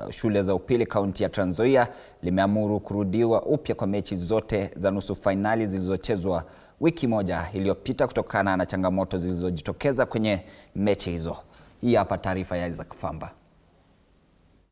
shule za upili kaunti ya Trans Nzoia limeamuru kurudiwa upya kwa mechi zote za nusu finali zilizochezwa wiki moja iliyopita kutokana na changamoto zilizojitokeza kwenye mechi hizo. Hii hapa taarifa ya Isaac Famba.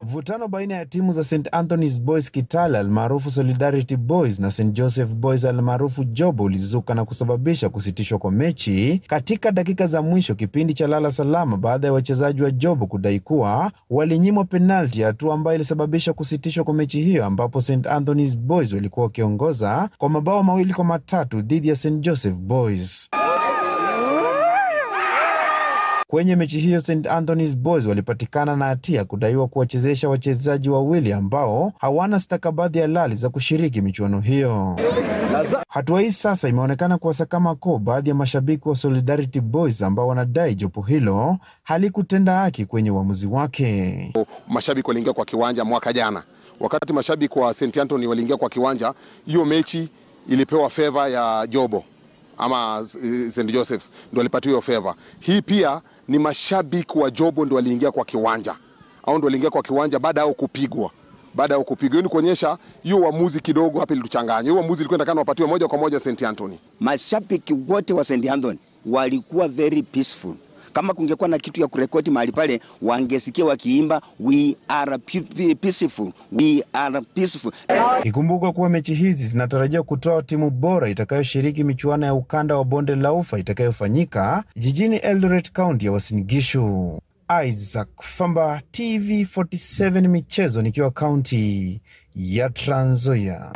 Vutano baina ya timu za St. Anthony's Boys Kitale almaarufu Solidarity Boys na St. Joseph Boys almaarufu Jobo ulizuka na kusababisha kusitishwa kwa mechi katika dakika za mwisho kipindi cha lala salama baada ya wachezaji wa Jobo kudai kuwa walinyimwa penalti, hatua ambayo ilisababisha kusitishwa kwa mechi hiyo, ambapo St. Anthony's Boys walikuwa wakiongoza kwa mabao 2-3 dhidi ya St. Joseph Boys. Kwenye mechi hiyo St. Anthony's Boys walipatikana na hatia kudaiwa kuwachezesha wachezaji wawili ambao hawana stakabadhi halali za kushiriki michuano hiyo. Hatua hii sasa imeonekana kuwasakama koo baadhi ya mashabiki wa Solidarity Boys ambao wanadai jopo hilo halikutenda haki kwenye uamuzi wake. Mashabiki waliingia kwa kiwanja mwaka jana. Wakati mashabiki wa St. Anthony waliingia kwa kiwanja, hiyo mechi ilipewa favor ya Jobo ama St. Joseph's ndio walipatiwa hiyo favor. Hii pia ni mashabiki wa Jobo ndio waliingia kwa kiwanja. Au ndio waliingia kwa kiwanja baada ya kupigwa. Hiyo ni kuonyesha hiyo uamuzi kidogo hapa ilituchanganya. Hiyo uamuzi ilikuwa inataka wapatiwe moja kwa moja St. Anthony. Mashabiki wote wa St. Anthony walikuwa very peaceful. Kama kungekuwa na kitu ya kurekodi mahali pale, wangesikia wakiimba we are peaceful, we are peaceful. Ikumbuka kuwa mechi hizi zinatarajia kutoa timu bora itakayoshiriki michuano ya ukanda wa bonde la ufa itakayofanyika jijini Eldoret County ya Uasin Gishu. Isaac Famba, TV 47 michezo, nikiwa county ya Trans Nzoia.